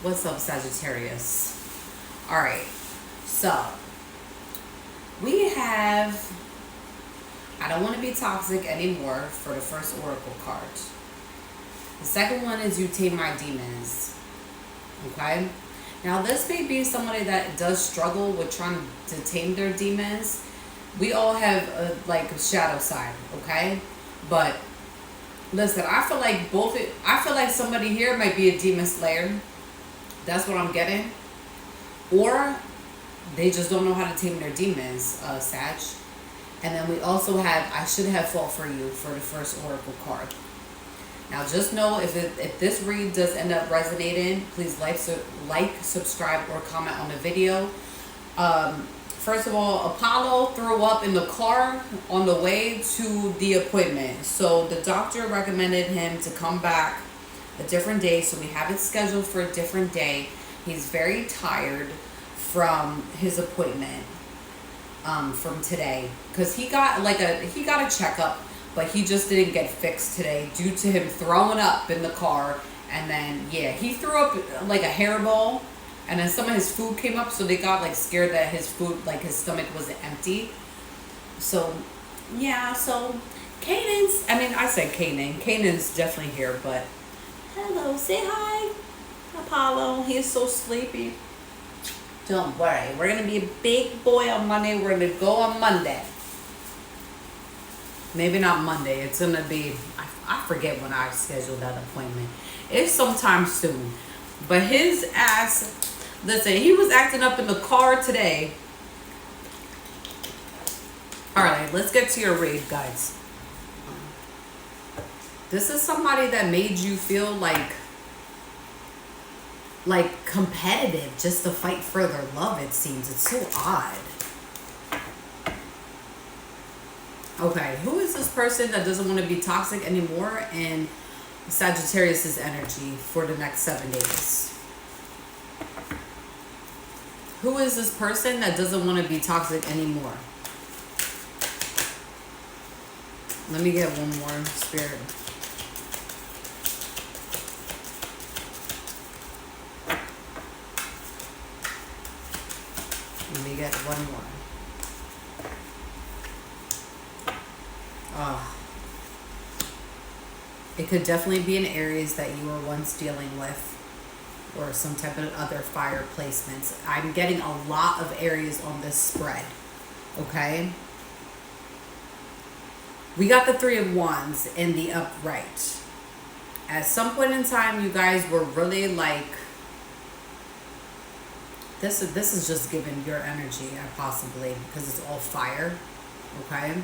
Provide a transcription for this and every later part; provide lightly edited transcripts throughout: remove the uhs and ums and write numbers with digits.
What's up, Sagittarius? All right, so we have I don't want to be toxic anymore for the first oracle card. The second one is you tame my demons. Okay? Now, this may be somebody that does struggle with trying to tame their demons. We all have a shadow side, okay? But listen, I feel like somebody here might be a demon slayer. That's what I'm getting. Or they just don't know how to tame their demons, Sag. And then we also have I should have fought for you for the first oracle card. Now, just know if this read does end up resonating, please like, subscribe, or comment on the video. First of all, Apollo threw up in the car on the way to the appointment. So the doctor recommended him to come back a different day. So we have it scheduled for a different day. He's very tired from his appointment from today because he got a checkup, but he just didn't get fixed today due to him throwing up in the car. And then he threw up like a hairball, and then some of his food came up, so they got scared that his food, his stomach was empty. So so I said Kanan's definitely here, but hello, say hi, Apollo. He's so sleepy. Don't worry, we're gonna be a big boy on Monday. We're gonna go on Monday. Maybe not Monday. It's gonna be, I forget when I scheduled that appointment. It's sometime soon. But his ass, listen, he was acting up in the car today. All right, let's get to your read, guys. This is somebody that made you feel like competitive just to fight for their love, it seems. It's so odd. Okay, who is this person that doesn't want to be toxic anymore in Sagittarius's energy for the next 7 days? Who is this person that doesn't want to be toxic anymore? Let me get one more, Spirit. Let me get one more. It could definitely be an Aries that you were once dealing with, or some type of other fire placements. I'm getting a lot of Aries on this spread. Okay? We got the Three of Wands in the upright. At some point in time, you guys were really this is just giving your energy, possibly, because it's all fire. Okay?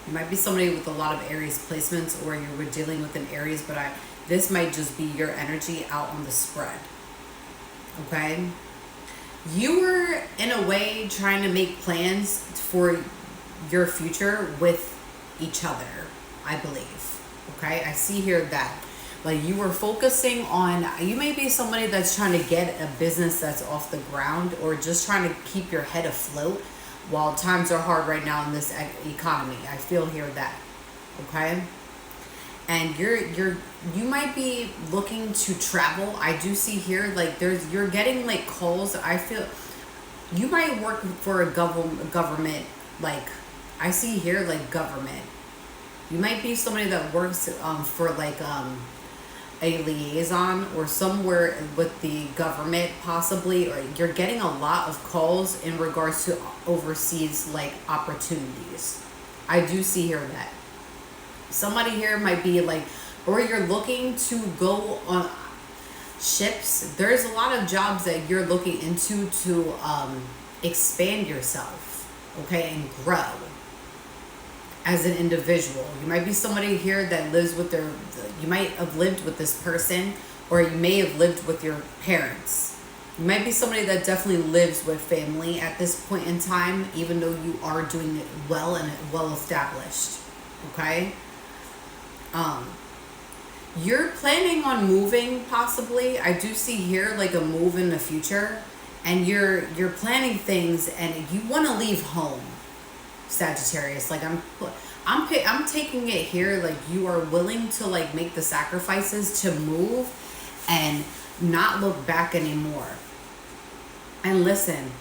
You might be somebody with a lot of Aries placements, or you were dealing with an Aries, but this might just be your energy out on the spread. Okay? You were, in a way, trying to make plans for your future with each other, I believe. Okay? I see here that you were focusing on, you may be somebody that's trying to get a business that's off the ground, or just trying to keep your head afloat while times are hard right now in this economy. I feel here that, okay? And you might be looking to travel. I do see here, you're getting calls. I feel you might work for a government, I see here, government. You might be somebody that works for a liaison or somewhere with the government, possibly, or you're getting a lot of calls in regards to overseas opportunities. I do see here that somebody here might be or you're looking to go on ships. There's a lot of jobs that you're looking into to expand yourself, okay, and grow as an individual. You might be somebody here that lives with you might have lived with this person, or you may have lived with your parents. You might be somebody that definitely lives with family at this point in time, even though you are doing it well and well established. Okay? You're planning on moving, possibly. I do see here a move in the future, and you're planning things, and you want to leave home, Sagittarius. I'm taking it here you are willing to make the sacrifices to move and not look back anymore. And listen,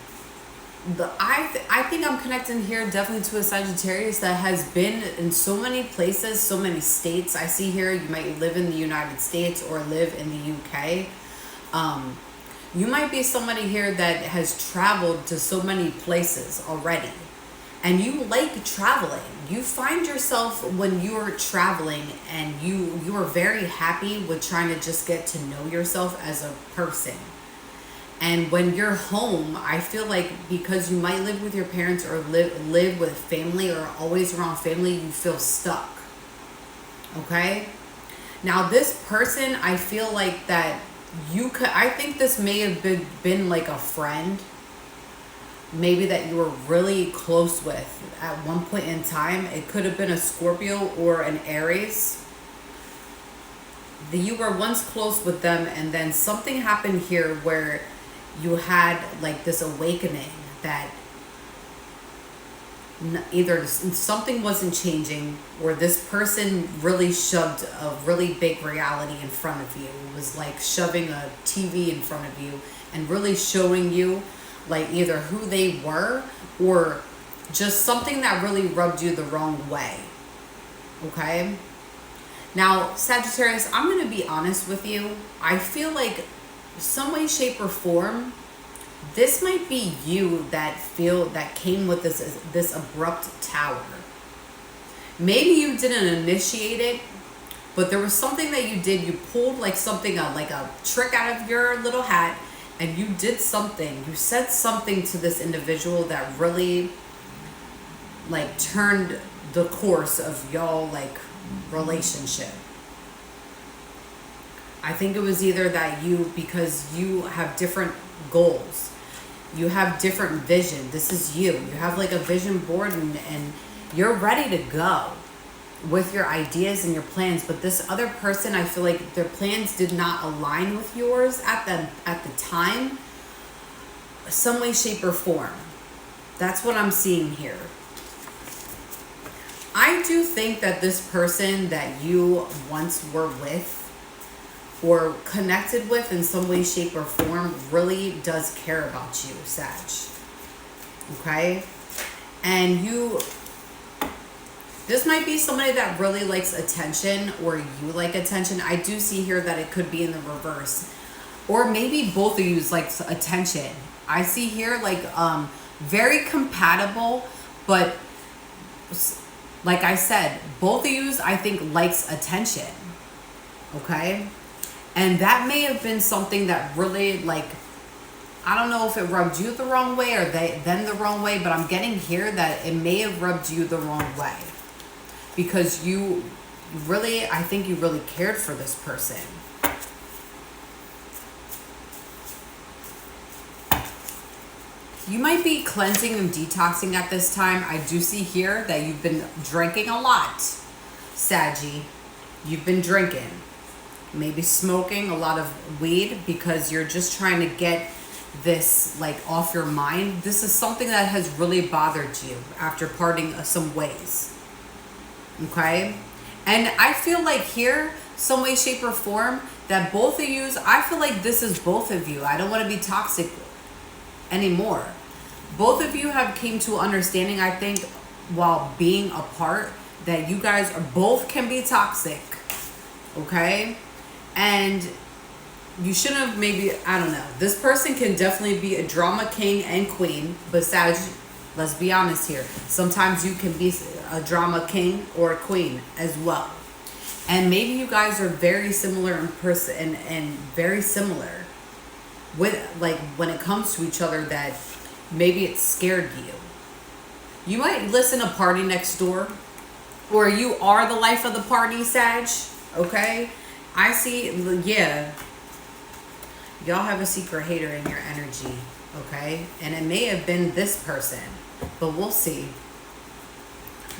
I think I'm connecting here definitely to a Sagittarius that has been in so many places, so many states. I see here you might live in the United States or live in the UK. You might be somebody here that has traveled to so many places already, and you like traveling. You find yourself when you're traveling and you are very happy with trying to just get to know yourself as a person. And when you're home, I feel like because you might live with your parents or live with family or always around family, you feel stuck. Okay? Now this person, I feel like that you could, I think this may have been like a friend, maybe that you were really close with at one point in time. It could have been a Scorpio or an Aries. You were once close with them, and then something happened here where you had like this awakening that either something wasn't changing, or this person really shoved a really big reality in front of you. It was like shoving a TV in front of you and really showing you like either who they were or just something that really rubbed you the wrong way. Okay? Now, Sagittarius, I'm going to be honest with you. I feel like some way, shape, or form, this might be you that came with this abrupt tower. Maybe you didn't initiate it, but there was something that you did. You pulled like something, like a trick out of your little hat, and you did something. You said something to this individual that really like turned the course of y'all like relationship. I think it was either that because you have different goals, you have different vision. This is you. You have like a vision board, and you're ready to go with your ideas and your plans. But this other person, I feel like their plans did not align with yours at the time, some way, shape, or form. That's what I'm seeing here. I do think that this person that you once were with or connected with in some way, shape, or form really does care about you, Sag. Okay? And this might be somebody that really likes attention, or you like attention. I do see here that it could be in the reverse. Or maybe both of you like attention. I see here like very compatible, but like I said, both of you I think likes attention. Okay? And that may have been something that really, like, I don't know if it rubbed you the wrong way or them the wrong way, but I'm getting here that it may have rubbed you the wrong way. Because you really, I think you really cared for this person. You might be cleansing and detoxing at this time. I do see here that you've been drinking a lot, Saggy. You've been drinking. Maybe smoking a lot of weed because you're just trying to get this like off your mind. This is something that has really bothered you after parting some ways. Okay? And I feel like here, some way, shape, or form, that both of you, I feel like this is both of you. I don't want to be toxic anymore. Both of you have came to understanding, I think, while being apart, that you guys are both can be toxic. Okay? And you shouldn't have maybe, I don't know. This person can definitely be a drama king and queen. But Sag, let's be honest here. Sometimes you can be a drama king or a queen as well. And maybe you guys are very similar in person and very similar with like when it comes to each other, that maybe it scared you. You might listen to Party Next Door, or you are the life of the party, Sag. Okay? I see, yeah, y'all have a secret hater in your energy, okay? And it may have been this person, but we'll see.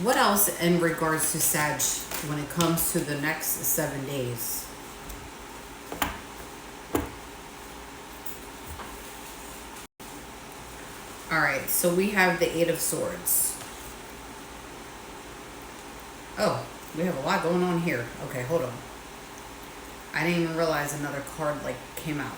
What else in regards to Sag when it comes to the next 7 days? All right, so we have the Eight of Swords. Oh, we have a lot going on here. Okay, hold on. I didn't even realize another card like came out.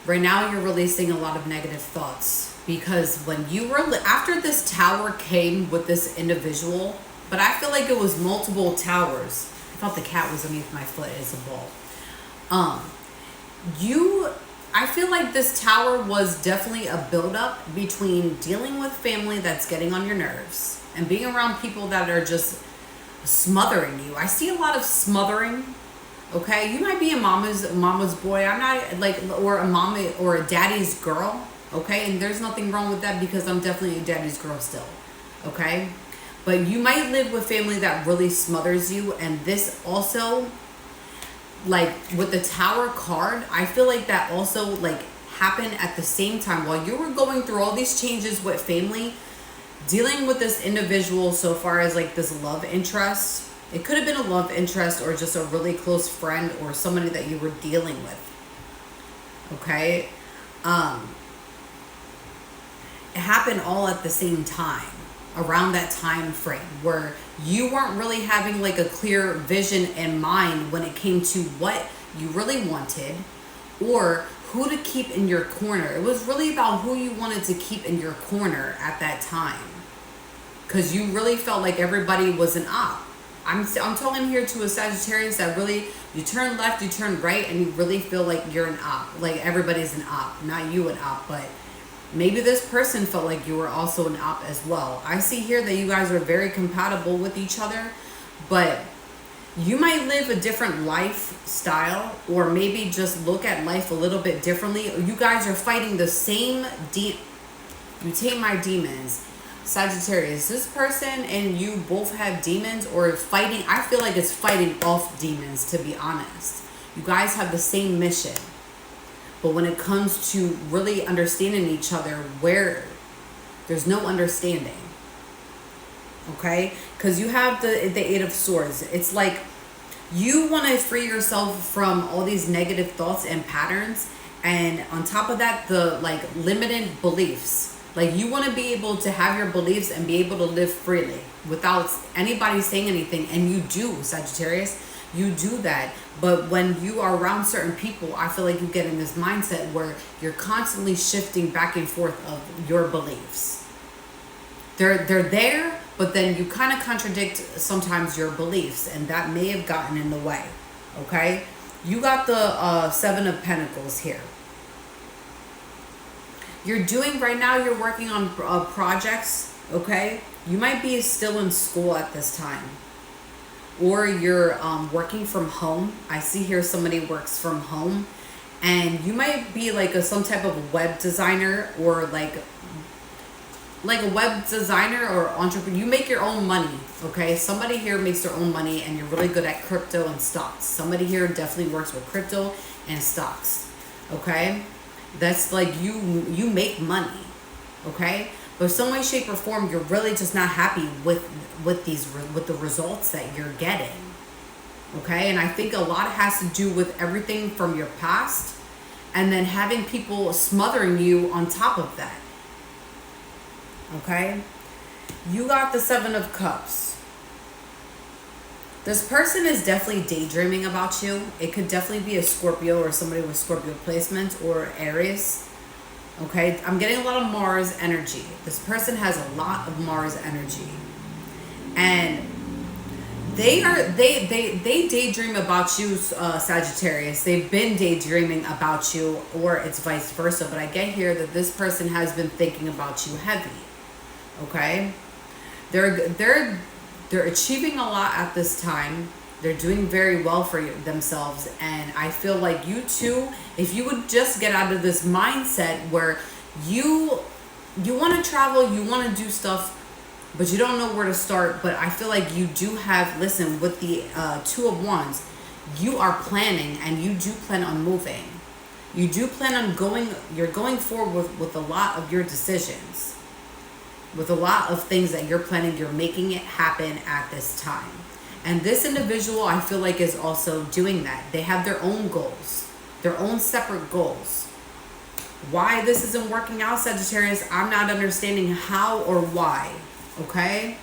Right now you're releasing a lot of negative thoughts, because when you were, after this tower came with this individual, but I feel like it was multiple towers. I thought the cat was underneath my foot. It's a ball. I feel like this tower was definitely a buildup between dealing with family that's getting on your nerves and being around people that are just smothering you. I see a lot of smothering. Okay, you might be a mama's boy. I'm not like, or a mama or a daddy's girl. Okay, and there's nothing wrong with that, because I'm definitely a daddy's girl still. Okay, but you might live with family that really smothers you, and this also, like with the tower card, I feel like that also like happened at the same time while you were going through all these changes with family, dealing with this individual so far as like this love interest. It could have been a love interest or just a really close friend or somebody that you were dealing with. Okay? It happened all at the same time, around that time frame where you weren't really having like a clear vision in mind when it came to what you really wanted or who to keep in your corner. It was really about who you wanted to keep in your corner at that time, because you really felt like everybody was an op. I'm talking here to a Sagittarius that really, you turn left, you turn right, and you really feel like you're an op. Like everybody's an op. Not you an op, but maybe this person felt like you were also an op as well. I see here that you guys are very compatible with each other, but you might live a different lifestyle, or maybe just look at life a little bit differently. You guys are fighting the same you tame my demons. Sagittarius, this person and you both have demons, or fighting. I feel like it's fighting off demons, to be honest. You guys have the same mission, but when it comes to really understanding each other, where there's no understanding. Okay, because you have the Eight of Swords. It's like you want to free yourself from all these negative thoughts and patterns, and on top of that, the like limited beliefs. Like you want to be able to have your beliefs and be able to live freely without anybody saying anything. And you do, Sagittarius, you do that. But when you are around certain people, I feel like you get in this mindset where you're constantly shifting back and forth of your beliefs. They're there, but then you kind of contradict sometimes your beliefs, and that may have gotten in the way. Okay, you got the Seven of Pentacles here. You're doing right now, you're working on projects, okay? You might be still in school at this time, or you're working from home. I see here somebody works from home, and you might be like some type of web designer, or like a web designer or entrepreneur. You make your own money, okay? Somebody here makes their own money, and you're really good at crypto and stocks. Somebody here definitely works with crypto and stocks, okay? That's like you make money, okay? But some way, shape, or form, you're really just not happy with the results that you're getting, okay? And I think a lot has to do with everything from your past, and then having people smothering you on top of that, okay? You got the Seven of Cups. This person is definitely daydreaming about you. It could definitely be a Scorpio or somebody with Scorpio placements, or Aries. Okay, I'm getting a lot of Mars energy. This person has a lot of Mars energy, and they daydream about you, Sagittarius. They've been daydreaming about you, or it's vice versa. But I get here that this person has been thinking about you heavy. Okay, they're achieving a lot at this time. They're doing very well for themselves. And I feel like you too, if you would just get out of this mindset where you want to travel, you want to do stuff, but you don't know where to start. But I feel like you do have, listen, with the Two of Wands, you are planning, and you do plan on moving. You do plan on you're going forward with a lot of your decisions. With a lot of things that you're planning, you're making it happen at this time. And this individual, I feel like, is also doing that. They have their own goals, their own separate goals. Why this isn't working out, Sagittarius, I'm not understanding how or why, okay?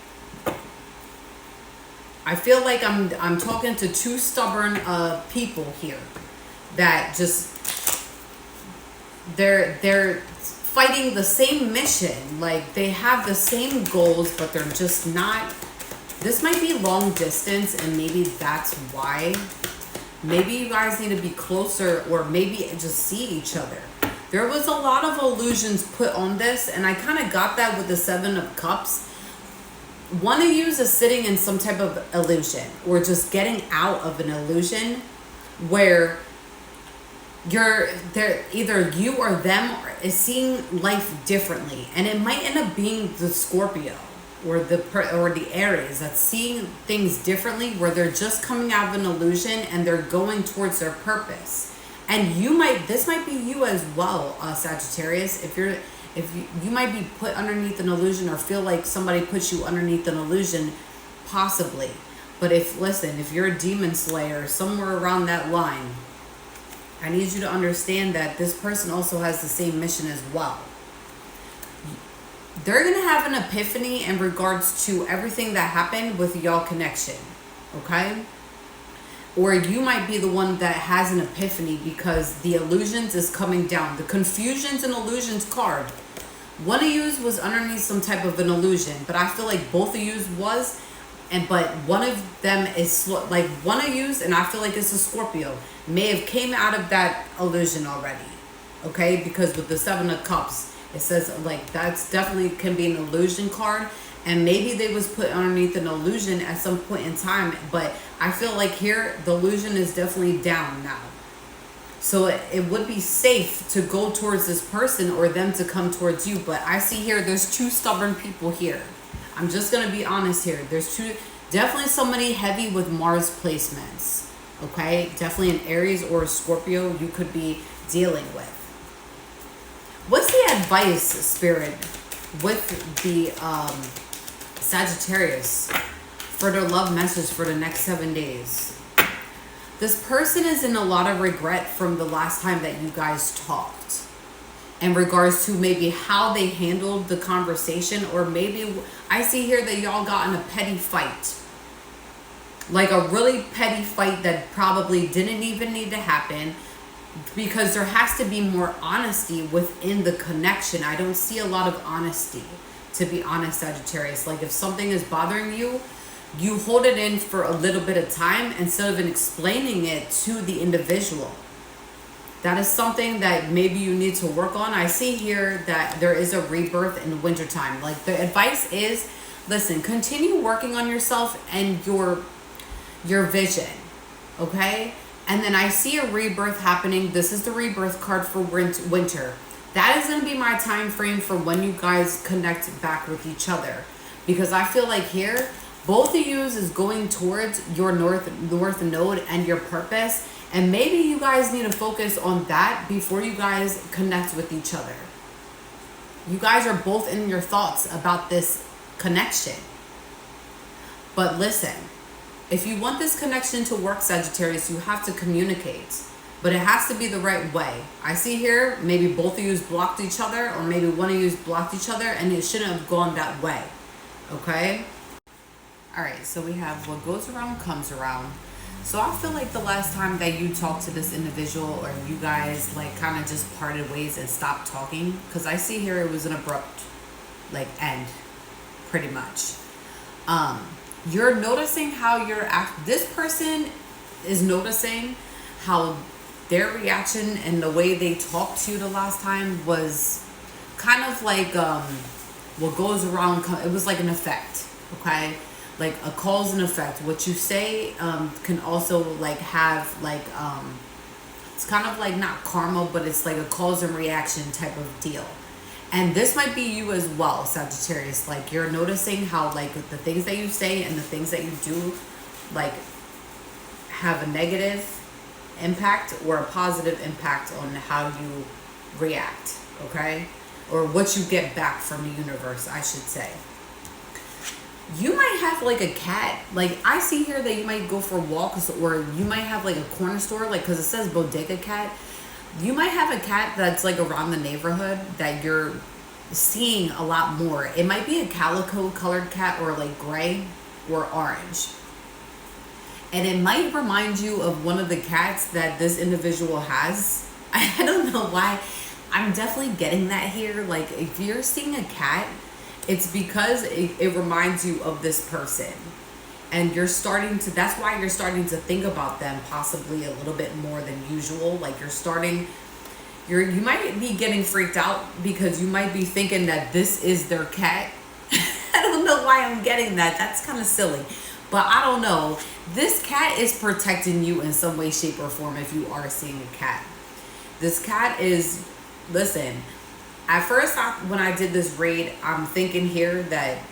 I feel like I'm talking to two stubborn people here that just they're fighting the same mission. Like they have the same goals, but they're just not. This might be long distance, and maybe that's why. Maybe you guys need to be closer, or maybe just see each other. There was a lot of illusions put on this, and I kind of got that with the Seven of Cups. One of you is sitting in some type of illusion, or just getting out of an illusion where you're there, either you or them is seeing life differently, and it might end up being the Scorpio or the Aries that's seeing things differently, where they're just coming out of an illusion and they're going towards their purpose. And this might be you as well, Sagittarius. If you might be put underneath an illusion, or feel like somebody puts you underneath an illusion, possibly. But if you're a demon slayer, somewhere around that line, I need you to understand that this person also has the same mission as well. They're going to have an epiphany in regards to everything that happened with y'all connection, okay? Or you might be the one that has an epiphany because the illusions is coming down. The confusions and illusions card. One of yous was underneath some type of an illusion, but I feel like both of yous was, but one of them is like one of yous, and I feel like it's a Scorpio, may have came out of that illusion already, okay? Because with the Seven of Cups, it says like that's definitely can be an illusion card, and maybe they was put underneath an illusion at some point in time, but I feel like here the illusion is definitely down now. So it would be safe to go towards this person or them to come towards you. But I see here there's two stubborn people here. I'm just going to be honest here. There's definitely somebody heavy with Mars placements. Okay? Definitely an Aries or a Scorpio you could be dealing with. What's the advice, Spirit, with the Sagittarius for their love message for the next 7 days? This person is in a lot of regret from the last time that you guys talked in regards to maybe how they handled the conversation, or maybe I see here that y'all got in a petty fight. Like a really petty fight that probably didn't even need to happen, because there has to be more honesty within the connection. I don't see a lot of honesty, to be honest, Sagittarius. Like if something is bothering you, you hold it in for a little bit of time instead of explaining it to the individual. That is something that maybe you need to work on. I see here that there is a rebirth in the wintertime. Like the advice is, listen, continue working on yourself and your vision, okay? And then I see a rebirth happening. This is the rebirth card for winter. That is going to be my time frame for when you guys connect back with each other. Because I feel like here, both of you is going towards your north node and your purpose. And maybe you guys need to focus on that before you guys connect with each other. You guys are both in your thoughts about this connection. But listen, if you want this connection to work, Sagittarius, you have to communicate. But it has to be the right way. I see here, maybe both of you blocked each other, or maybe one of you blocked each other, and it shouldn't have gone that way. Okay? Alright, so we have what goes around comes around. So I feel like the last time that you talked to this individual, or you guys like kind of just parted ways and stopped talking, because I see here it was an abrupt like end, pretty much. You're noticing how this person is noticing how their reaction and the way they talked to you the last time was kind of like what goes around, it was like an effect, okay? Like a cause and effect. What you say can also like have like it's kind of like not karma, but it's like a cause and reaction type of deal. And this might be you as well, Sagittarius. Like you're noticing how like the things that you say and the things that you do like have a negative impact or a positive impact on how you react, okay? Or what you get back from the universe, I should say. You might have like a cat. Like I see here that you might go for walks, or you might have like a corner store, like because it says bodega cat. You might have a cat that's like around the neighborhood that you're seeing a lot more. It might be a calico colored cat, or like gray or orange. And it might remind you of one of the cats that this individual has. I don't know why. I'm definitely getting that here. Like, if you're seeing a cat, it's because it reminds you of this person. And you're starting to, that's why you're starting to think about them possibly a little bit more than usual. Like, you might be getting freaked out because you might be thinking that this is their cat. I don't know why I'm getting that. That's kind of silly. But I don't know. This cat is protecting you in some way, shape, or form if you are seeing a cat. This cat is, listen, at first when I did this raid, I'm thinking here that,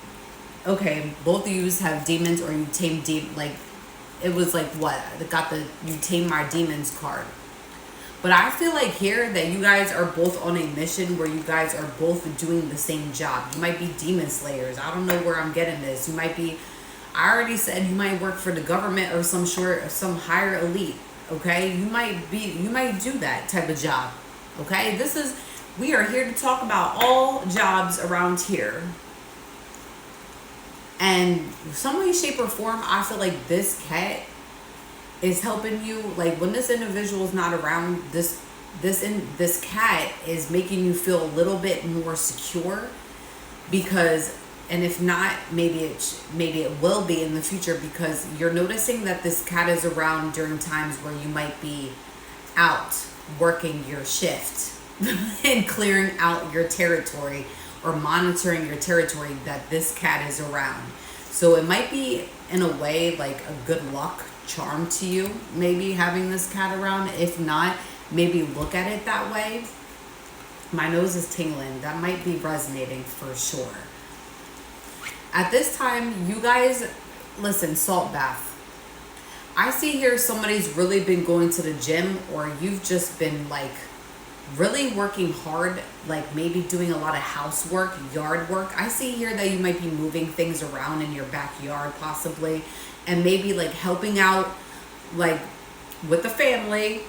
okay, both of you have demons or you tame like, it was like what? It got the you tame my demons card. But I feel like here that you guys are both on a mission where you guys are both doing the same job. You might be demon slayers. I don't know where I'm getting this. You might be, I already said you might work for the government or some higher elite. Okay, you might do that type of job. Okay, we are here to talk about all jobs around here. And some way, shape, or form, I feel like this cat is helping you. Like, when this individual is not around, this cat is making you feel a little bit more secure, because, and if not, maybe it will be in the future, because you're noticing that this cat is around during times where you might be out working your shift and clearing out your territory or monitoring your territory, that this cat is around. So it might be, in a way, like a good luck charm to you, maybe having this cat around. If not, maybe look at it that way. My nose is tingling. That might be resonating for sure. At this time, you guys, listen, salt bath. I see here somebody's really been going to the gym, or you've just been like really working hard, like maybe doing a lot of housework, yard work. I see here that you might be moving things around in your backyard possibly, and maybe like helping out like with the family,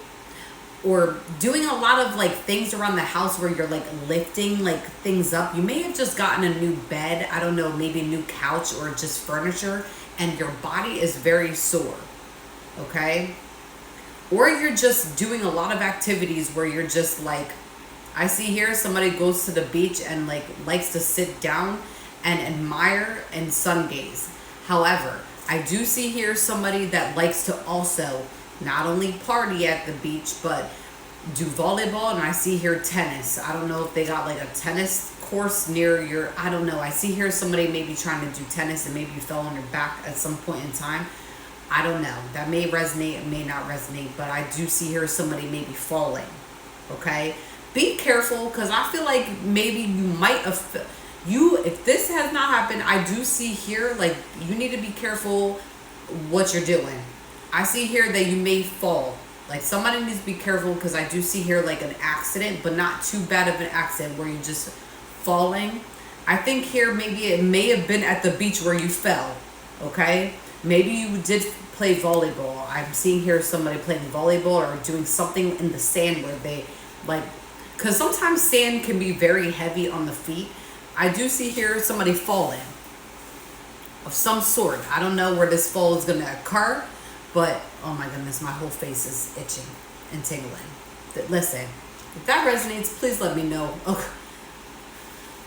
or doing a lot of like things around the house where you're like lifting like things up. You may have just gotten a new bed, I don't know, maybe a new couch or just furniture, and your body is very sore. Okay? Or you're just doing a lot of activities where you're just like, I see here somebody goes to the beach and like likes to sit down and admire and sun gaze. However, I do see here somebody that likes to also not only party at the beach, but do volleyball. And I see here tennis. I don't know if they got like a tennis course near your, I don't know. I see here somebody maybe trying to do tennis and maybe you fell on your back at some point in time. I don't know. That may resonate, it may not resonate, but I do see here somebody maybe falling. Okay? Be careful, because I feel like maybe you might have, if this has not happened, I do see here like you need to be careful what you're doing. I see here that you may fall. Like, somebody needs to be careful, because I do see here like an accident, but not too bad of an accident where you're just falling. I think here maybe it may have been at the beach where you fell. Okay? Maybe you did play volleyball. I'm seeing here somebody playing volleyball or doing something in the sand where they like, because sometimes sand can be very heavy on the feet. I do see here somebody falling of some sort. I don't know where this fall is going to occur, but oh my goodness, my whole face is itching and tingling. Listen, if that resonates, please let me know. Okay.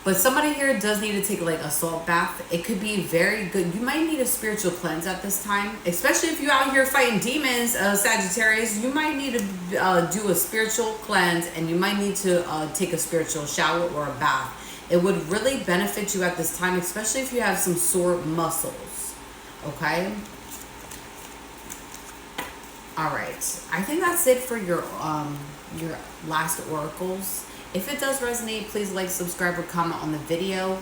But somebody here does need to take like a salt bath. It could be very good. You might need a spiritual cleanse at this time, especially if you're out here fighting demons, Sagittarius. You might need to do a spiritual cleanse, and you might need to take a spiritual shower or a bath. It would really benefit you at this time, especially if you have some sore muscles. Okay? All right. I think that's it for your last oracles. If it does resonate, please like, subscribe, or comment on the video.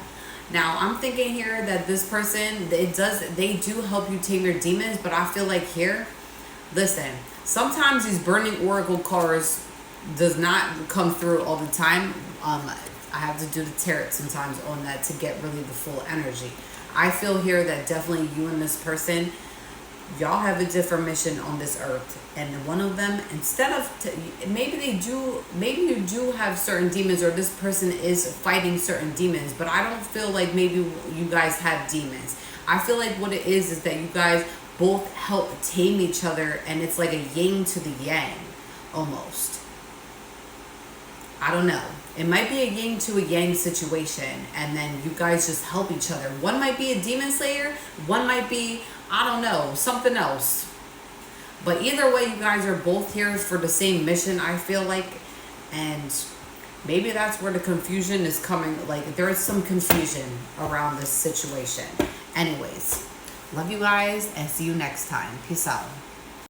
Now, I'm thinking here that this person, they do help you tame your demons, but I feel like here, listen, sometimes these burning oracle cards does not come through all the time. I have to do the tarot sometimes on that to get really the full energy. I feel here that definitely you and this person, y'all have a different mission on this earth, and one of them, instead of maybe you do have certain demons, or this person is fighting certain demons, but I don't feel like maybe you guys have demons. I feel like what it is that you guys both help tame each other, and it's like a yin to the yang almost. I don't know. It might be a yin to a yang situation, and then you guys just help each other. One might be a demon slayer, one might be, I don't know, something else. But either way, you guys are both here for the same mission, I feel like. And maybe that's where the confusion is coming. Like, there is some confusion around this situation. Anyways, love you guys, and see you next time. Peace out.